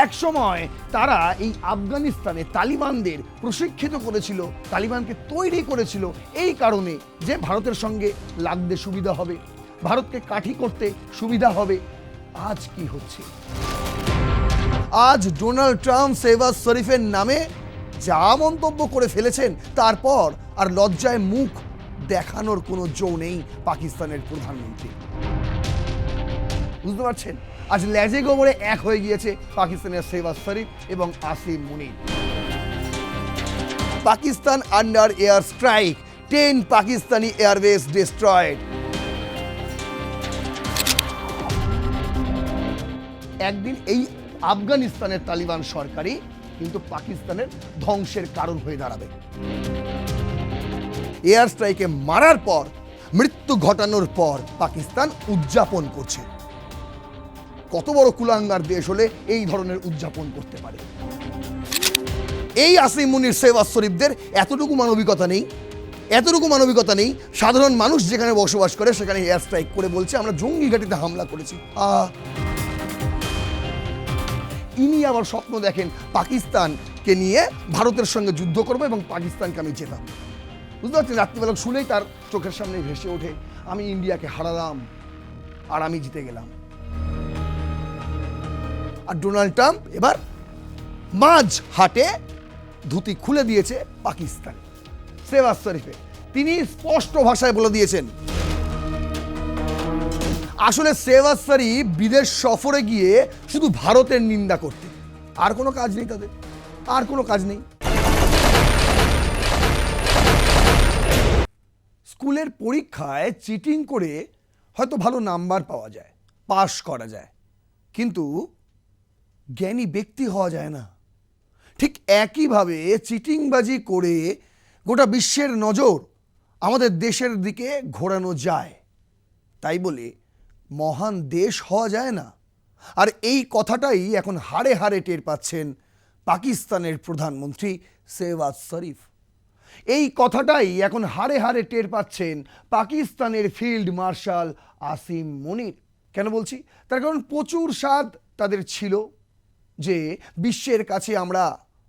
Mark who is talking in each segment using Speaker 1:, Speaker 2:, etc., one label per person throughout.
Speaker 1: এক সময় তারা এই আফগানিস্তানে তালিবানদের প্রশিক্ষিত করেছিল, তালিবানকে তৈরি করেছিল এই কারণে যে ভারতের সঙ্গে লাগতে সুবিধা হবে, ভারতকে কাঠি করতে সুবিধা হবে। আজ কি হচ্ছে? আজ ডোনাল্ড ট্রাম্প শেহবাজ শরীফের নামে যা মন্তব্য করে ফেলেছেন, তারপর আর লজ্জায় মুখ দেখানোর কোনো জো নেই পাকিস্তানের প্রধানমন্ত্রী। বুঝতে পারছেন? আজ লেজে গোবরে এক হয়ে গিয়েছে পাকিস্তানের শেহবাজ শরীফ এবং Asim Munir. Pakistan under air strike, 10 Pakistani airbase destroyed. একদিন এই আফগানিস্তানের তালিবান সরকারই কিন্তু পাকিস্তানের ধ্বংসের কারণ হয়ে দাঁড়াবে। এয়ার স্ট্রাইকে মারার পর, মৃত্যু ঘটানোর পর পাকিস্তান উদযাপন করছে। কত বড় কুলাঙ্গার দেশ হলে এই ধরনের উদযাপন করতে পারে? এই আসিম মুনির শেহবাজ শরীফদের এতটুকু মানবিকতা নেই, এতটুকু মানবিকতা নেই। সাধারণ মানুষ যেখানে বসবাস করে সেখানে এয়ার স্ট্রাইক করে বলছে আমরা জঙ্গি ঘাঁটিতে হামলা করেছি। ইনি আবার স্বপ্ন দেখেন পাকিস্তানকে নিয়ে ভারতের সঙ্গে যুদ্ধ করবো এবং পাকিস্তানকে আমি জেতাম। বুঝতে পারছেন? রাত্রিবেলা শুনেই তার চোখের সামনে ভেসে ওঠে আমি ইন্ডিয়াকে হারালাম আর আমি জিতে গেলাম। আর ডোনাল্ড ট্রাম্প এবার মাঝ হাটে ধুতি খুলে দিয়েছে পাকিস্তান শেহবাজ শরীফে। তিনি স্পষ্ট ভাষায় বলে দিয়েছেন আসলে শেহবাজ শরীফ বিদেশ সফরে গিয়ে শুধু ভারতের নিন্দা করতে, আর কোনো কাজ নেই তাদের, আর কোনো কাজ নেই। স্কুলের পরীক্ষায় চিটিং করে হয়তো ভালো নাম্বার পাওয়া যায়, পাস করা যায়, কিন্তু জ্ঞানী ব্যক্তি হওয়া যায় না। ঠিক একইভাবে চিটিংবাজি করে গোটা বিশ্বের নজর আমাদের দেশের দিকে ঘোরানো যায়, তাই বলে মহান দেশ হওয়া যায় না। আর এই কথাটাই এখন হাড়ে হাড়ে টের পাচ্ছেন পাকিস্তানের প্রধানমন্ত্রী শেহবাজ শরীফ। এই কথাটাই এখন হাড়ে হাড়ে টের পাচ্ছেন পাকিস্তানের ফিল্ড মার্শাল আসিম মুনির। কেন বলছি? তার কারণ প্রচুর স্বাদ তাদের ছিল যে বিশ্বের কাছে আমরা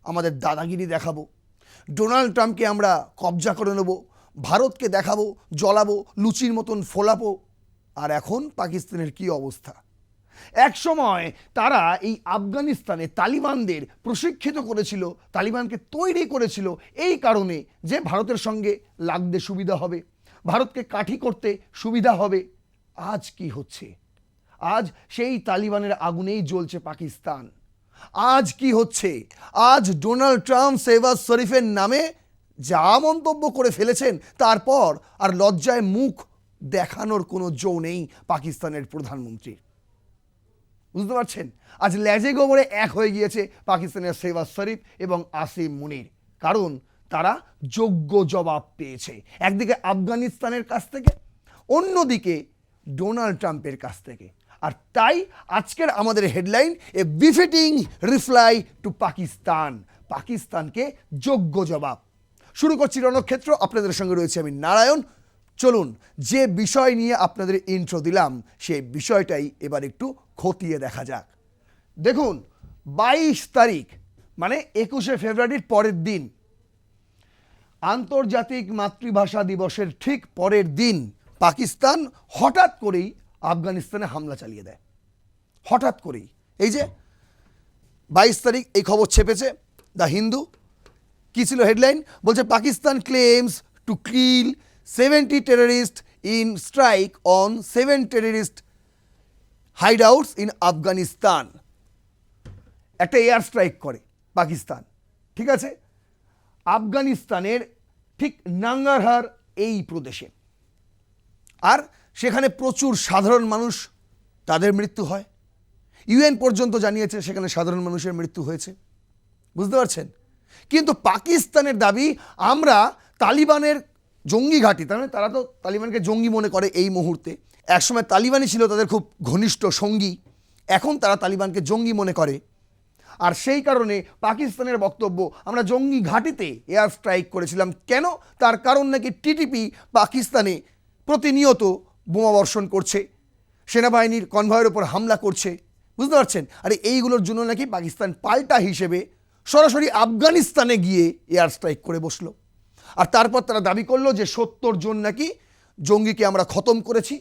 Speaker 1: আমাদের দাদাগিরি দেখাবো, ডোনাল্ড ট্রাম্পকে আমরা কবজা করে নেব, ভারতকে দেখাবো, জ্বলাবো, লুচির মতন ফোলাবো। আর এখন পাকিস্তানের কি অবস্থা? এক সময় তারা এই আফগানিস্তানে তালিবানদের প্রশিক্ষিত করেছিল, তালিবানকে তৈরি করেছিল এই কারণে যে ভারতের সঙ্গে লাগতে সুবিধা হবে, ভারতকে কাঠি করতে সুবিধা হবে। আজ কি হচ্ছে? আজ সেই তালিবানের আগুনেই জ্বলছে পাকিস্তান। আজ কি হচ্ছে? আজ ডোনাল্ড ট্রাম্প শেহবাজ শরীফের নামে যা মন্তব্য করে ফেলেছেন, তারপর আর লজ্জায় মুখ দেখানোর কোনো জো নেই পাকিস্তানের প্রধানমন্ত্রী। বুঝতে পারছেন? আজ লেজে গোবরে এক হয়ে গিয়েছে পাকিস্তানের শেহবাজ শরীফ এবং আসিম মুনির, কারণ তারা যোগ্য জবাব পেয়েছে, একদিকে আফগানিস্তানের কাছ থেকে, অন্যদিকে ডোনাল্ড ট্রাম্পের কাছ থেকে। আর তাই আজকের আমাদের headline, A befitting reply to Pakistan, পাকিস্তানকে যোগ্য জবাব। শুরু করছি রণক্ষেত্র, আপনাদের সঙ্গে রয়েছে আমি নারায়ণ। চলুন যে বিষয় নিয়ে আপনাদের ইন্ট্রো দিলাম সেই বিষয়টাই এবার একটু খতিয়ে দেখা যাক। দেখুন, 22 তারিখ মানে 21শে ফেব্রুয়ারির পরের দিন, আন্তর্জাতিক মাতৃভাষা দিবসের ঠিক পরের দিন পাকিস্তান হঠাৎ করেই আফগানিস্তানে হামলা চালিয়ে দেয়। হঠাৎ করেই, এই যে 22 তারিখ এই খবর ছেপেছে দ্য হিন্দু। কি ছিল হেডলাইন? বলছে Pakistan claims to kill 70 terrorists in strike on 7 terrorist hideouts in Afghanistan। একটা এয়ার স্ট্রাইক করে পাকিস্তান, ঠিক আছে, আফগানিস্তানের ঠিক নাঙ্গারহার এই প্রদেশে। আর সেখানে প্রচুর সাধারণ মানুষ, তাদের মৃত্যু হয়। ইউএন পর্যন্ত জানিয়েছে সেখানে সাধারণ মানুষের মৃত্যু হয়েছে। বুঝতে পারছেন? কিন্তু পাকিস্তানের দাবি আমরা তালিবানের জঙ্গি ঘাঁটি, তার মানে তারা তো তালিবানকে জঙ্গি মনে করে এই মুহূর্তে। একসময় তালিবানই ছিল তাদের খুব ঘনিষ্ঠ সঙ্গী, এখন তারা তালিবানকে জঙ্গি মনে করে। আর সেই কারণে পাকিস্তানের বক্তব্য আমরা জঙ্গি ঘাঁটিতে এয়ার স্ট্রাইক করেছিলাম। কেন? তার কারণ নাকি টিটিপি পাকিস্তানে প্রতিনিয়ত বোমা বর্ষণ করছে, সেনাবাহিনীর কনভয়ের ওপর হামলা করছে, বুঝতে পারছেন? আরে এইগুলোর জন্য নাকি পাকিস্তান পাল্টা হিসেবে সরাসরি আফগানিস্তানে গিয়ে এয়ার স্ট্রাইক করে বসলো। আর তারপর তারা দাবি করলো যে 70 জন নাকি জঙ্গিকে আমরা খতম করেছি।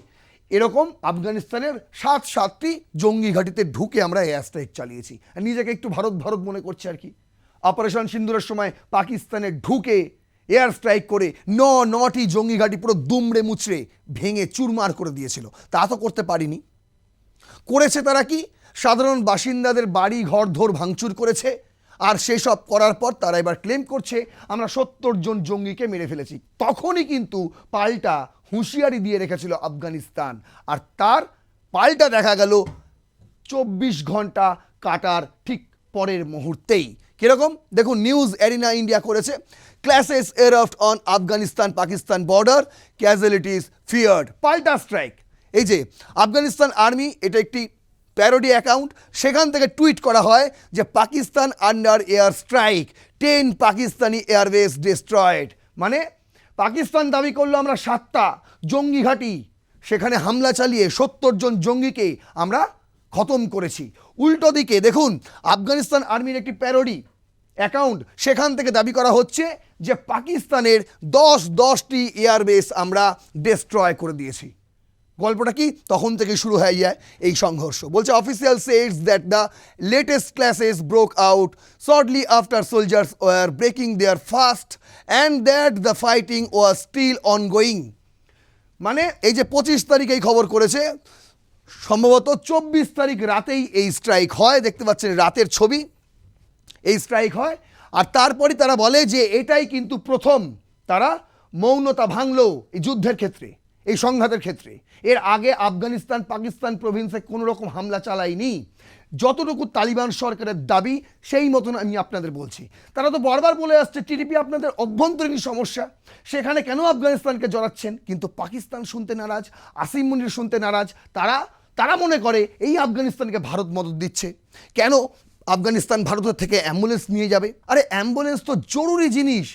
Speaker 1: এরকম আফগানিস্তানের 7টি জঙ্গি ঘাঁটিতে ঢুকে আমরা এয়ার স্ট্রাইক চালিয়েছি। আর নিজেকে একটু ভারত ভারত মনে করছে আর কি। অপারেশন সিন্দুরের সময় পাকিস্তানে ঢুকে এয়ার স্ট্রাইক করে 9টি জঙ্গি ঘাঁটি পুরো দুমড়ে মুচড়ে ভেঙে চুরমার করে দিয়েছিল। তা তো করতে পারিনি। করেছে তারা কি? সাধারণ বাসিন্দাদের বাড়ি ঘর ধর ভাঙচুর করেছে। আর সেসব করার পর তারা এবার ক্লেম করছে আমরা 70 জন জঙ্গিকে মেরে ফেলেছি। তখনই কিন্তু পাল্টা হুঁশিয়ারি দিয়ে রেখেছিল আফগানিস্তান। আর তার পাল্টা দেখা গেল 24 ঘন্টা কাটার ঠিক পরের মুহূর্তেই। কিরকম দেখুন, নিউজ এরিনা ইন্ডিয়া করেছে, clashes erupt on Afghanistan Pakistan border, casualties feared, পাল্টা স্ট্রাইক। এই যে আফগানিস্তান আর্মি, এটা একটি প্যারোডি অ্যাকাউন্ট, সেখান থেকে টুইট করা হয় যে Pakistan under air strike, 10 Pakistani airbase destroyed. মানে পাকিস্তান দাবি করলো আমরা 7টা জঙ্গি ঘাঁটি সেখানে হামলা চালিয়ে 70 জন জঙ্গিকে আমরা খতম করেছি। উল্টো দিকে দেখুন, আফগানিস্তান আর্মির একটি প্যারোডি অ্যাকাউন্ট, সেখান থেকে দাবি করা হচ্ছে যে পাকিস্তানের 10টি এয়ারবেস আমরা ডিস্ট্রয় করে দিয়েছি। গল্পটা কি? তখন থেকে শুরু হয়ে যায় এই সংঘর্ষ। বলছে official says that the latest clashes broke out shortly after soldiers were breaking their fast and that the fighting was still ongoing. মানে এই যে 25 তারিখ এই খবর করেছে, সম্ভবত 24 তারিখ রাতেই এই স্ট্রাইক হয়। দেখতে পাচ্ছেন রাতের ছবি, এই স্ট্রাইক হয়। আর তারপরে তারা বলে যে এটাই কিন্তু প্রথম তারা মৌনতা ভাঙলো এই যুদ্ধের ক্ষেত্রে, এই সংঘাতের ক্ষেত্রে। এর আগে আফগানিস্তান পাকিস্তান প্রভিন্সে কোনো রকম হামলা চালায়নি। যতটুকু তালিবান সরকারের দাবি সেই মতন আমি আপনাদের বলছি। তারা তো বারবার বলে আসছে টিডিপি আপনাদের অভ্যন্তরীণ সমস্যা, সেখানে কেন আফগানিস্তানকে জড়াচ্ছেন? কিন্তু পাকিস্তান শুনতে নারাজ, আসিম মুনির শুনতে নারাজ। তারা মনে করে এই আফগানিস্তানকে ভারত মদদ দিচ্ছে। কেন আফগানিস্তান ভারতের থেকে অ্যাম্বুলেন্স নিয়ে যাবে? আরে অ্যাম্বুলেন্স তো জরুরি জিনিস,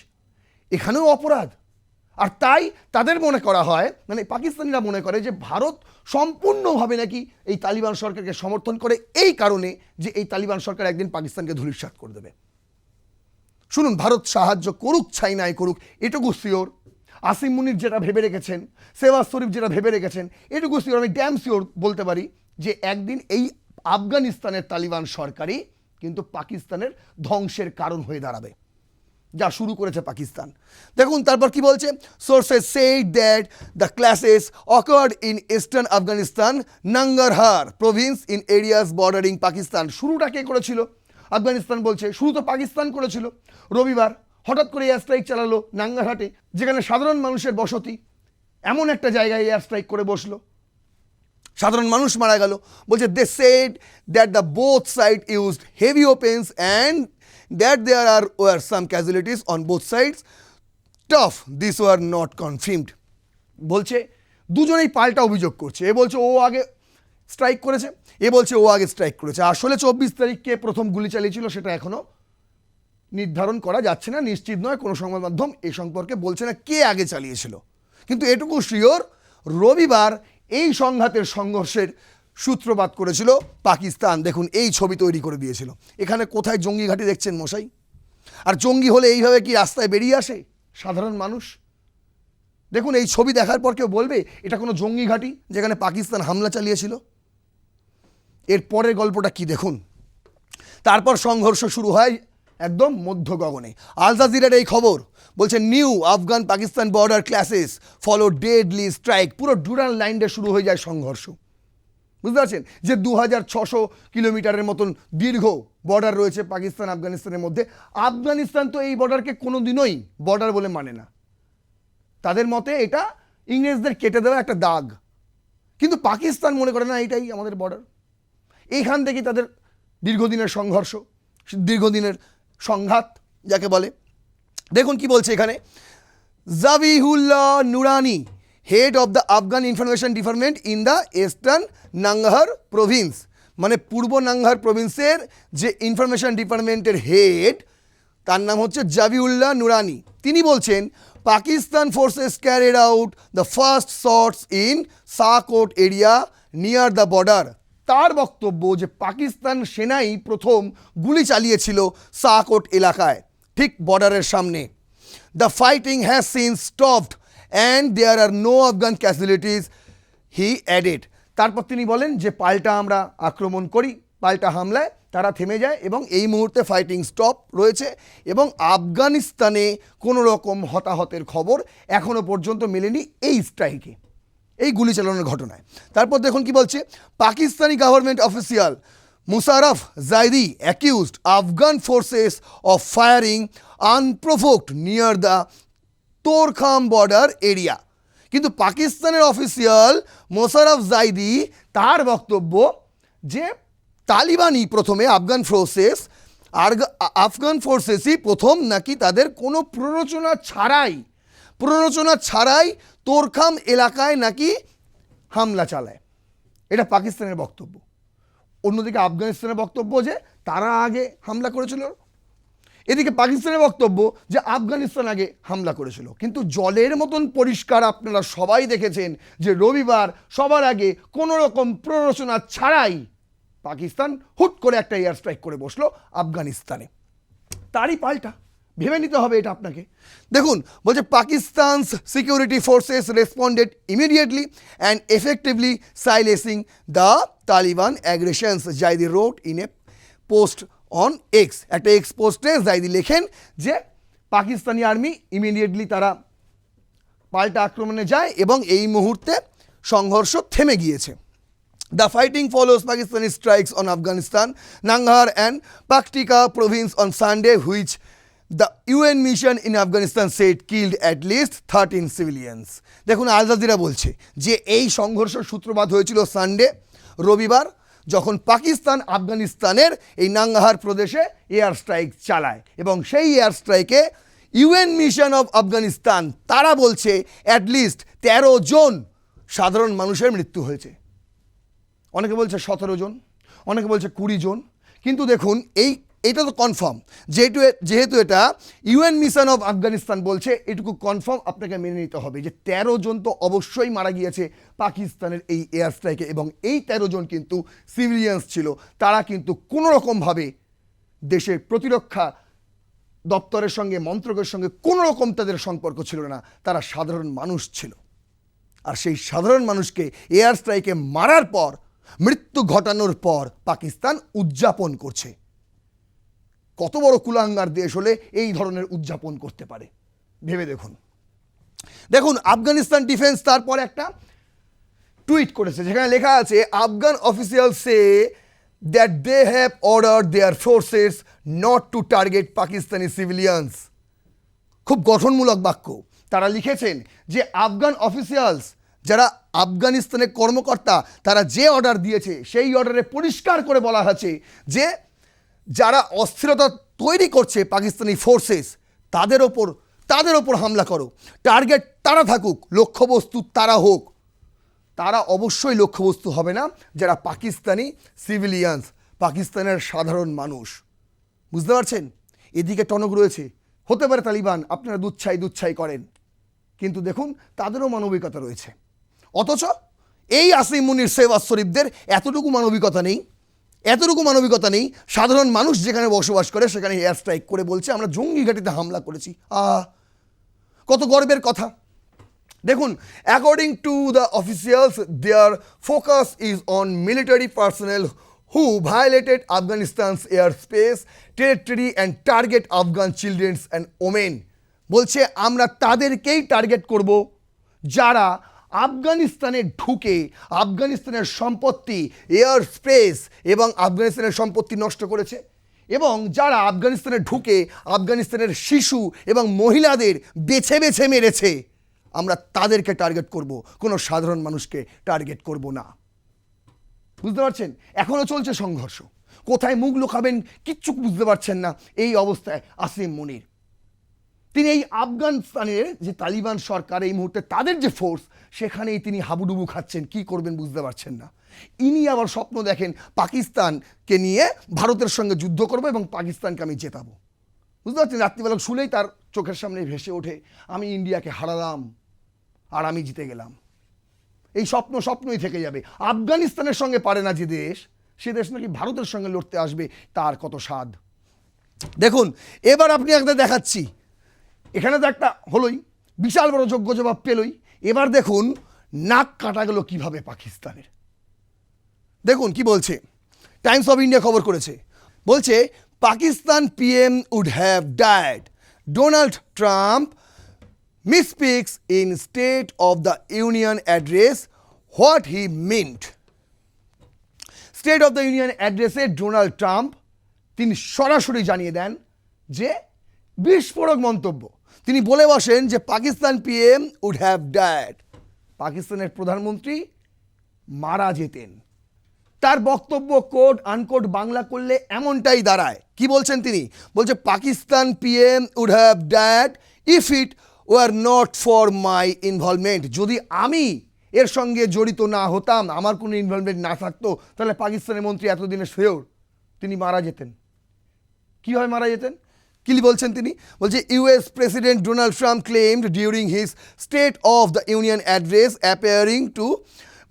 Speaker 1: এখানেও অপরাধ। আর তাই তাদের মনে করা হয়, মানে পাকিস্তানিরা মনে করে যে ভারত সম্পূর্ণভাবে নাকি এই তালিবান সরকারকে সমর্থন করে, এই কারণে যে এই তালিবান সরকার একদিন পাকিস্তানকে ধূলিসাৎ করে দেবে। শুনুন, ভারত সাহায্য করুক চাই নাই করুক, এটুকু শিওর। আসিম মুনির যেটা ভেবে রেখেছেন, শেহবাজ শরীফ যেটা ভেবে রেখেছেন, এটুকু শিওর, আমি ড্যাম শিওর বলতে পারি যে একদিন এই আফগানিস্তানের তালিবান সরকারই কিন্তু পাকিস্তানের ধ্বংসের কারণ হয়ে দাঁড়াবে, যা শুরু করেছে পাকিস্তান। দেখুন তারপর কি বলছে, sources said that the clashes occurred in eastern Afghanistan Nangarhar province in areas bordering Pakistan. শুরুটা কে করেছিল? আফগানিস্তান বলছে শুরু তো পাকিস্তান করেছিল। রবিবার হঠাৎ করে এয়ার স্ট্রাইক চালালো নাঙ্গারহাটে, যেখানে সাধারণ মানুষের বসতি, এমন একটা জায়গায় এয়ার স্ট্রাইক করে বসলো, সাধারণ মানুষ মারা গেল। বলছে they said that the both side used heavy weapons and that there were some casualties on both sides. Tough, these were not confirmed. বলছে দুজনেই পাল্টা অভিযোগ করছে। এ বলছে ও আগে স্ট্রাইক করেছে, এ বলছে ও আগে স্ট্রাইক করেছে। আসলে 24 তারিখকে প্রথম গুলি চালিয়েছিল সেটা এখনো নির্ধারণ করা যাচ্ছে না, নিশ্চিত নয়। কোনো সংবাদ মাধ্যম এ সম্পর্কে বলছে না কে আগে চালিয়েছিল। কিন্তু এটুকু শিওর, রবিবার এই সংঘর্ষের সূত্রপাত করেছিল পাকিস্তান। দেখুন এই ছবি তৈরি করে দিয়েছিল। এখানে কোথায় জঙ্গি ঘাঁটি দেখছেন মশাই? আর জঙ্গি হলে এইভাবে কি রাস্তায় বেরিয়ে আসে সাধারণ মানুষ? দেখুন এই ছবি দেখার পর কেউ বলবে এটা কোনো জঙ্গি ঘাঁটি যেখানে পাকিস্তান হামলা চালিয়েছিল? এর পরের গল্পটা কি দেখুন। তারপর সংঘর্ষ শুরু হয় একদম মধ্য গগনে। আল জাজিরার এই খবর বলছে new Afghan Pakistan border clashes follow deadly strike. পুরো ডুরাল লাইনে শুরু হয়ে যায় সংঘর্ষ। বুঝতে পারছেন যে 2600 কিলোমিটারের মতন দীর্ঘ বর্ডার রয়েছে পাকিস্তান আফগানিস্তানের মধ্যে। আফগানিস্তান তো এই বর্ডারকে কোনো দিনই বর্ডার বলে মানে না, তাদের মতে এটা ইংরেজদের কেটে দেওয়া একটা দাগ। কিন্তু পাকিস্তান মনে করে না এটাই আমাদের বর্ডার। এইখান থেকেই তাদের দীর্ঘদিনের সংঘর্ষ, দীর্ঘদিনের সংঘাত যাকে বলে। দেখুন কি বলছে এখানে, Zabihullah Noorani, head of the Afghan information department in the eastern Nangarhar province, মানে পূর্ব নাঙ্গাহার প্রভিন্সের যে ইনফরমেশন ডিপার্টমেন্টের হেড, তার নাম হচ্ছে জাবিউল্লাহ নুরানি। তিনি বলছেন Pakistan forces carried out the first shots in Sakot area near the border তার বক্তব্য যে পাকিস্তান সেনাই প্রথম গুলি চালিয়েছিল শাহকোট এলাকায়, ঠিক বর্ডারের সামনে। The fighting has since stopped and there are no Afghan casualties, he added. তারপর তিনি বলেন যে পাল্টা আমরা আক্রমণ করি, পাল্টা হামলায় তারা থেমে যায় এবং এই মুহূর্তে ফাইটিং স্টপ রয়েছে এবং আফগানিস্তানে কোনো রকম হতাহতের খবর এখনও পর্যন্ত মেলেনি এই স্ট্রাইকে, এই গুলি চালানোর ঘটনায়। তারপর দেখুন কি বলছে, Pakistani government official Musharraf Zaidi accused Afghan forces of firing unprovoked near the Torkham border area. কিন্তু পাকিস্তানের অফিসিয়াল মোশারফ জাইদি তার বক্তব্য যে তালিবানই প্রথমে আফগান ফোর্সেসই প্রথম নাকি তাদের কোনো প্ররোচনা ছাড়াই তোরখাম এলাকায় নাকি হামলা চালায়। এটা পাকিস্তানের বক্তব্য। অন্যদিকে আফগানিস্তানের বক্তব্য যে তারা আগে হামলা করেছিল, এদিকে পাকিস্তানের বক্তব্য যে আফগানিস্তান আগে হামলা করেছিল। কিন্তু জলের মতন পরিষ্কার আপনারা সবাই দেখেছেন যে রবিবার সবার আগে কোনো রকম প্ররোচনা ছাড়াই পাকিস্তান হুট করে একটা এয়ার স্ট্রাইক করে বসলো আফগানিস্তানে। তারই পাল্টা ভেবে নিতে হবে এটা আপনাকে। দেখুন বলছে Pakistan's security forces responded immediately and effectively silencing the Taliban aggressions, Zaidi wrote in a post on X. একটা এক্স পোস্টে জাইদি লেখেন যে পাকিস্তানি আর্মি ইমিডিয়েটলি তারা পাল্টা আক্রমণে যায় এবং এই মুহূর্তে সংঘর্ষ থেমে গিয়েছে। The fighting follows Pakistani strikes on Afghanistan, Nangarhar and Paktika province on Sunday, which the UN mission in Afghanistan said killed at least 13 civilians. দেখুন আল জাজিরা বলছে যে এই সংঘর্ষ সূত্রপাত হয়েছিল সানডে, রবিবার, যখন পাকিস্তান আফগানিস্তানের এই নাঙ্গাহার প্রদেশে এয়ার স্ট্রাইক চালায় এবং সেই এয়ার স্ট্রাইকে ইউএন মিশন অফ আফগানিস্তান তারা বলছে অ্যাটলিস্ট 13 জন সাধারণ মানুষের মৃত্যু হয়েছে। অনেকে বলছে 17 জন, অনেকে বলছে 20 জন, কিন্তু দেখুন এইটা তো কনফার্ম, যেহেতু এটা ইউএন মিশন অফ আফগানিস্তান বলছে, এটুকু কনফার্ম আপনাকে মেনে নিতে হবে যে 13 জন তো অবশ্যই মারা গিয়েছে পাকিস্তানের এই এয়ার স্ট্রাইকে এবং এই 13 জন কিন্তু সিভিলিয়ান্স ছিল। তারা কিন্তু কোনো রকমভাবে দেশের প্রতিরক্ষা দপ্তরের সঙ্গে, মন্ত্রকের সঙ্গে কোনো রকম তাদের সম্পর্ক ছিল না, তারা সাধারণ মানুষ ছিল। আর সেই সাধারণ মানুষকে এয়ার স্ট্রাইকে মারার পর, মৃত্যু ঘটানোর পর পাকিস্তান উদযাপন করছে। কত বড় কুলাঙ্গার দেশ হলে এই ধরনের উদযাপন করতে পারে ভেবে দেখুন। দেখুন আফগানিস্তান ডিফেন্স তারপর একটা টুইট করেছে যেখানে লেখা আছে Afghan official say that they have order their forces not to target Pakistani civilians. খুব গঠনমূলক বাক্য। তারা লিখেছেন যে আফগান অফিসিয়ালস, যারা আফগানিস্তানের কর্মকর্তা, তারা যে অর্ডার দিয়েছে সেই অর্ডারে পরিষ্কার করে বলা আছে যে যারা অস্থিরতা তৈরি করছে পাকিস্তানি ফোর্সেস তাদের ওপর হামলা করো, টার্গেট তারা থাকুক, লক্ষ্যবস্তু তারা হোক। তারা অবশ্যই লক্ষ্যবস্তু হবে না যারা পাকিস্তানি সিভিলিয়ানস, পাকিস্তানের সাধারণ মানুষ। বুঝতে পারছেন? এদিকে টনক রয়েছে, হতে পারে তালিবান আপনারা দুচ্ছাই করেন, কিন্তু দেখুন তাদেরও মানবিকতা রয়েছে। অথচ এই আসিম মুনির শেহবাজ শরীফদের এতটুকু মানবিকতা নেই। সাধারণ মানুষ যেখানে বসবাস করে সেখানে এয়ার স্ট্রাইক করে বলছে আমরা জঙ্গি ঘাঁটিতে হামলা করেছি। কত গর্বের কথা। দেখুন according to the officials their focus is on military personnel who violated Afghanistan's air space territory and target Afghan children's and women. বলছে আমরা তাদেরকেই টার্গেট করব যারা আফগানিস্তানে ঢুকে আফগানিস্তানের সম্পত্তি, এয়ার স্পেস এবং আফগানিস্তানের সম্পত্তি নষ্ট করেছে, এবং যারা আফগানিস্তানে ঢুকে আফগানিস্তানের শিশু এবং মহিলাদের বেছে বেছে মেরেছে, আমরা তাদেরকে টার্গেট করব, কোনো সাধারণ মানুষকে টার্গেট করব না। বুঝতে পারছেন? এখনও চলছে সংঘর্ষ, কোথায় মুখ লুকাবেন কিচ্ছু বুঝতে পারছেন না। এই অবস্থায় আসিম মুনির তিনি এই আফগানিস্তানের যে তালিবান সরকার এই মুহূর্তে তাদের যে ফোর্স, সেখানেই তিনি হাবুডুবু খাচ্ছেন, কি করবেন বুঝতে পারছেন না। ইনি আবার স্বপ্ন দেখেন পাকিস্তানকে নিয়ে ভারতের সঙ্গে যুদ্ধ করবো এবং পাকিস্তানকে আমি জেতাবো। বুঝতে পারছেন? রাত্রিবেলা শুলেই তার চোখের সামনে ভেসে ওঠে আমি ইন্ডিয়াকে হারালাম আর আমি জিতে গেলাম। এই স্বপ্নই থেকে যাবে। আফগানিস্তানের সঙ্গে পারে না যে দেশ, সে দেশ নাকি ভারতের সঙ্গে লড়তে আসবে, তার কত স্বাদ। দেখুন এবার আপনি একটা দেখাচ্ছি, এখানে তো একটা হলোই, বিশাল বড় যোগ্য জবাব পেলই। এবার দেখুন নাক কাটা গেল কিভাবে পাকিস্তানের। দেখুন কি বলছে, টাইমস অফ ইন্ডিয়া খবর করেছে, বলছে Pakistan PM would have died, Donald Trump misspeaks in State of the Union address what he meant. State of the union অ্যাড্রেসে ডোনাল্ড ট্রাম্প তিনি সরাসরি জানিয়ে দেন যে বিস্ফোরক মন্তব্য। তিনি বলে বসেন যে Pakistan PM would have died, পাকিস্তানের প্রধানমন্ত্রী মারা যেতেন। তার বক্তব্য কোড আনকোড বাংলা করলে এমনটাই দাঁড়ায়। কি বলছেন তিনি? বলছে Pakistan PM would have died if it were not for my involvement, যদি আমি এর সঙ্গে জড়িত না হতাম, আমার কোনো ইনভলভমেন্ট না থাকতো, তাহলে পাকিস্তানের মন্ত্রী এতদিনে শিওর তিনি মারা যেতেন। কীভাবে মারা যেতেন? কি বলছেন তিনি? বলছে US President Donald Trump claimed during his State of the Union address appearing to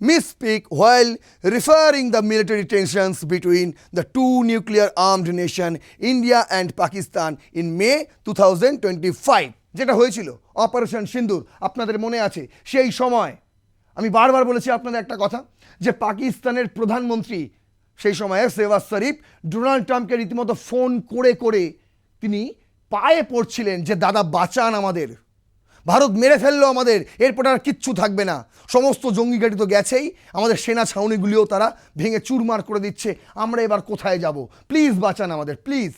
Speaker 1: misspeak while referring the military tensions between the two nuclear armed nation India and Pakistan in May 2025, যেটা হয়েছিল operation সিন্দুর, আপনাদের মনে আছে? সেই সময় আমি বারবার বলেছি আপনাদের একটা কথা, যে পাকিস্তানের প্রধানমন্ত্রী সেই সময়ে শেহবাজ শরীফ ডোনাল্ড ট্রাম্পকে রীতিমতো ফোন করে করে তিনি পায়ে পড়ছিলেন যে দাদা বাঁচান আমাদের, ভারত মেরে ফেললো আমাদের, এরপর আর কিচ্ছু থাকবে না, সমস্ত জঙ্গি ঘাঁটি তো গেছেই, আমাদের সেনা ছাউনিগুলিও তারা ভেঙে চুরমার করে দিচ্ছে, আমরা এবার কোথায় যাব, প্লিজ বাঁচান আমাদের প্লিজ।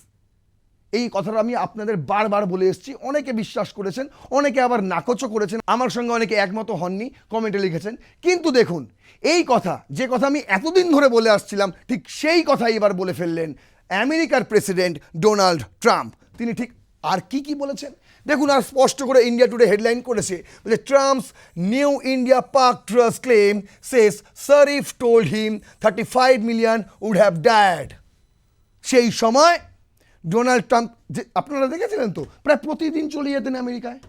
Speaker 1: এই কথাটা আমি আপনাদের বারবার বলে এসেছি, অনেকে বিশ্বাস করেছেন, অনেকে আবার নাকচও করেছেন, আমার সঙ্গে অনেকে একমত হননি, কমেন্টে লিখেছেন। কিন্তু দেখুন এই কথা, যে কথা আমি এতদিন ধরে বলে আসছিলাম, ঠিক সেই কথাই এবার বলে ফেললেন আমেরিকার প্রেসিডেন্ট ডোনাল্ড ট্রাম্প। তিনি ঠিক আর কি বলেছেন দেখুন, আর স্পষ্ট করে ইন্ডিয়া টুডে হেডলাইন করেছে, বলে Trump's new India Pak trust claim says Sharif told him 35 million would have died. সেই সময় ডোনাল্ড ট্রাম্প, যে আপনারা দেখেছিলেন তো, প্রায় প্রতিদিন চলে যেতেন আমেরিকায়,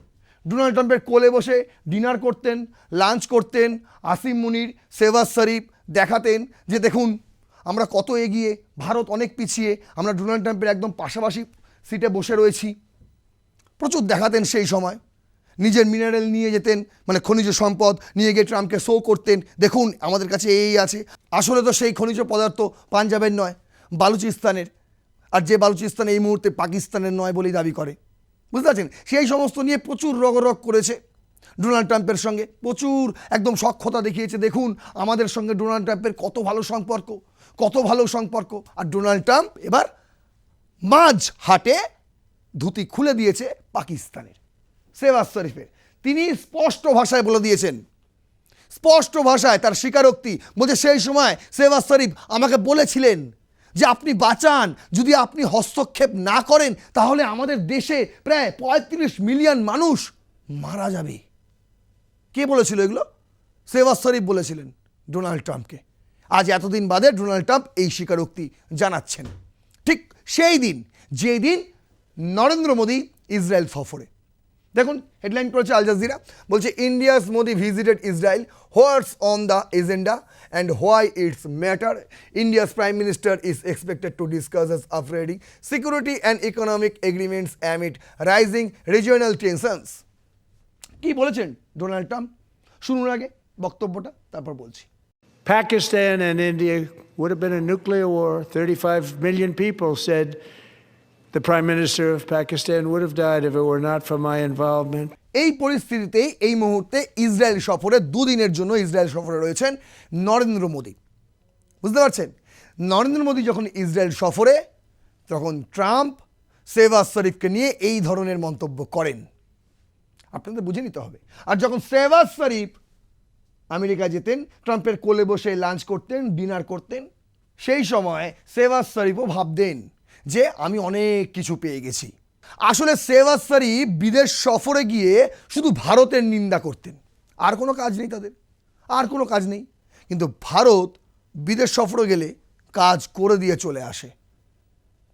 Speaker 1: ডোনাল্ড ট্রাম্পের কোলে বসে ডিনার করতেন, লাঞ্চ করতেন, আসিম মুনির, শেহবাজ শরীফ দেখাতেন যে দেখুন আমরা কত এগিয়ে, ভারত অনেক পিছিয়ে, আমরা ডোনাল্ড ট্রাম্পের একদম পাশাপাশি সিটে বসে রয়েছি, প্রচুর দেখাতেন। সেই সময় নিজের মিনারেল নিয়ে যেতেন, মানে খনিজ সম্পদ নিয়ে গিয়ে ট্রাম্পকে শো করতেন, দেখুন আমাদের কাছে এই আছে। আসলে তো সেই খনিজ পদার্থ পাঞ্জাবের নয়, বালুচিস্তানের, আর যে বালুচিস্তান এই মুহূর্তে পাকিস্তানের নয় বলেই দাবি করে, বুঝতে পারছেন? সেই সমস্ত নিয়ে প্রচুর রগরগ করেছে ডোনাল্ড ট্রাম্পের সঙ্গে, প্রচুর একদম সখ্যতা দেখিয়েছে, দেখুন আমাদের সঙ্গে ডোনাল্ড ট্রাম্পের কত ভালো সম্পর্ক, কত ভালো সম্পর্ক। আর ডোনাল্ড ট্রাম্প এবার মাঝ হাটে ধুতি খুলে দিয়েছে পাকিস্তানের শেহবাজ শরীফের। তিনি স্পষ্ট ভাষায় বলে দিয়েছেন, স্পষ্ট ভাষায় তার স্বীকারোক্তি, বলছে সেই সময় শেহবাজ শরীফ আমাকে বলেছিলেন যে আপনি বাঁচান, যদি আপনি হস্তক্ষেপ না করেন তাহলে আমাদের দেশে প্রায় 35 মিলিয়ন মানুষ মারা যাবে। কে বলেছিল এগুলো? শেহবাজ শরীফ বলেছিলেন ডোনাল্ড ট্রাম্পকে। আজ এতদিন বাদে ডোনাল্ড ট্রাম্প এই স্বীকারোক্তি জানাচ্ছেন, ঠিক সেই দিন যেই দিন নরেন্দ্র মোদী ইসরায়েল সফরে। দেখুন হেডলাইন করেছে আল জাজিরা, বলছে India's Modi visited Israel, what's on the agenda and why it's matter. India's prime minister is expected to discuss upgrading security and economic agreements amid rising regional tensions. কি বলেছেন Donald Trump? শুনুন আগে বক্তব্যটা, তারপর বলছি।
Speaker 2: Pakistan and India would have been a nuclear war. 35 million people said the Prime Minister of Pakistan would have died if it were not for my involvement.
Speaker 1: এই পরিস্থিতিতে এই মুহূর্তে ইসরায়েল সফরে, দুদিনের জন্য ইসরায়েল সফরে রয়েছেন নরেন্দ্র মোদী, বুঝতে পারছেন? নরেন্দ্র মোদী যখন ইসরায়েল সফরে, তখন ট্রাম্প শেহবাজ শরীফকে নিয়ে এই ধরনের মন্তব্য করেন, আপনাদের বুঝে নিতে হবে। আর যখন শেহবাজ শরীফ আমেরিকা যেতেন, ট্রাম্পের কোলে বসে লাঞ্চ করতেন, ডিনার করতেন, সেই সময় শেহবাজ শরীফও ভাবতেন যে আমি অনেক কিছু পেয়ে গেছি। আসলে শেহবাজ শরীফ বিদেশ সফরে গিয়ে শুধু ভারতের নিন্দা করতেন, আর কোনো কাজ নেই তাদের, আর কোনো কাজ নেই। কিন্তু ভারত বিদেশ সফরে গেলে কাজ করে দিয়ে চলে আসে,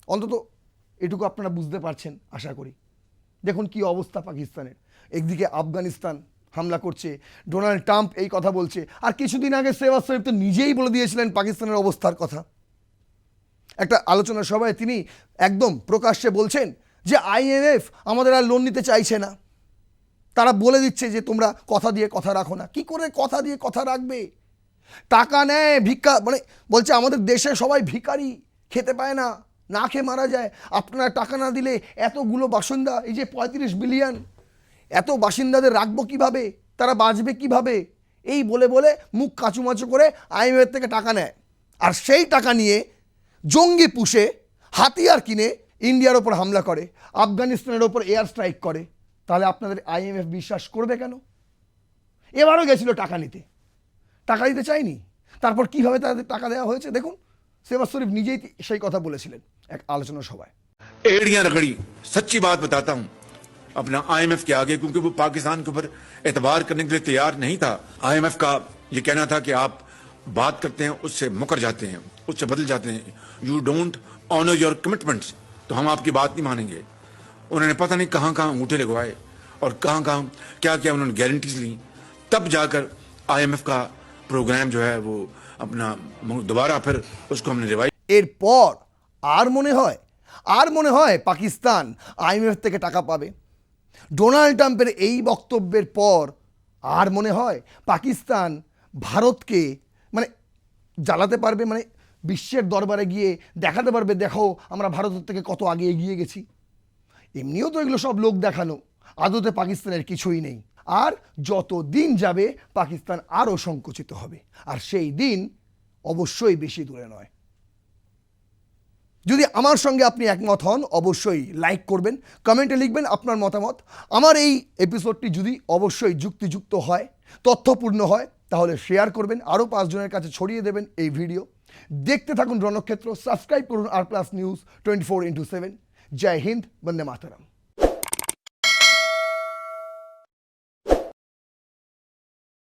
Speaker 1: অন্তত এটুকু আপনারা বুঝতে পারছেন আশা করি। দেখুন কি অবস্থা পাকিস্তানের, একদিকে আফগানিস্তান হামলা করছে, ডোনাল্ড ট্রাম্প এই কথা বলছে, আর কিছুদিন আগে শেহবাজ শরীফ তো নিজেই বলে দিয়েছিলেন পাকিস্তানের অবস্থার কথা। একটা আলোচনা সভায় তিনি একদম প্রকাশ্যে বলছেন যে IMF আমাদের আর লোন নিতে চাইছে না, তারা বলে দিচ্ছে যে তোমরা কথা দিয়ে কথা রাখো না। কি করে কথা দিয়ে কথা রাখবে? টাকা নেয়, ভিক্ষা, মানে বলছে আমাদের দেশে সবাই ভিখারি, খেতে পায় না, না খেয়ে মারা যায়, আপনারা টাকা না দিলে এতগুলো বাসিন্দা, এই যে 35 বিলিয়ন, এত বাসিন্দাদের রাখবো কিভাবে, তারা বাঁচবে কিভাবে, এই বলে বলে মুখ কাচুমাচু করে IMF থেকে টাকা নেয়। আর সেই টাকা নিয়ে জঙ্গি পুষে হাতিয়ার কিনে ইন্ডিয়ার ওপর হামলা করে, আফগানিস্তানের ওপর এয়ার স্ট্রাইক করে। তাহলে আপনাদের IMF বিশ্বাস করবে কেন? এবারও গেছিল টাকা নিতে, টাকা দিতে চাইনি, তারপর কিভাবে তাদের টাকা দেওয়া হয়েছে দেখুন। শেহবাজ শরীফ নিজেই সেই কথা বলেছিলেন এক আলোচনা সভায়।
Speaker 3: एड़ियां रगड़ी, सच्ची बात बताता हूं अपना IMF के आगे, क्योंकि वो पाकिस्तान के ऊपर एतबार करने के लिए तैयार नहीं था। IMF का ये कहना था कि आप बात करते हैं उससे मुकर जाते हैं, उससे बदल जाते हैं, you don't honour your commitments, तो हम आपकी बात नहीं मानेंगे। उन्होंने पता नहीं कहां कहां अंगूठे लगवाए और कहां कहां क्या क्या उन्होंने गारंटीज ली, तब जाकर IMF का प्रोग्राम जो है वो अपना दोबारा फिर उसको हमने रिवाइज।
Speaker 1: এরপর আর মনে হয় পাকিস্তান IMF থেকে টাকা পাবে? ডোনাল্ড ট্রাম্পের এই বক্তব্যের পর আর মনে হয় পাকিস্তান ভারতকে মানে জ্বালাতে পারবে, মানে বিশ্বের দরবারে গিয়ে দেখাতে পারবে দেখো আমরা ভারতের থেকে কত আগে এগিয়ে গেছি? এমনিও তো এগুলো সব লোক দেখানো, আদতে পাকিস্তানের কিছুই নেই। আর যত দিন যাবে পাকিস্তান আরও সংকুচিত হবে, আর সেই দিন অবশ্যই বেশি দূরে নয়। যদি আমার সঙ্গে আপনি একমত হন অবশ্যই লাইক করবেন, কমেন্টে লিখবেন আপনার মতামত। আমার এই এপিসোডটি যদি অবশ্যই যুক্তিযুক্ত হয়, তথ্যপূর্ণ হয়, তাহলে শেয়ার করবেন, আরও 5 জনের কাছে ছড়িয়ে দেবেন এই ভিডিও। দেখতে থাকুন রণক্ষেত্র, সাবস্ক্রাইব করুন R+ নিউজ 24/7। জয় হিন্দ, বন্দে মাতরম।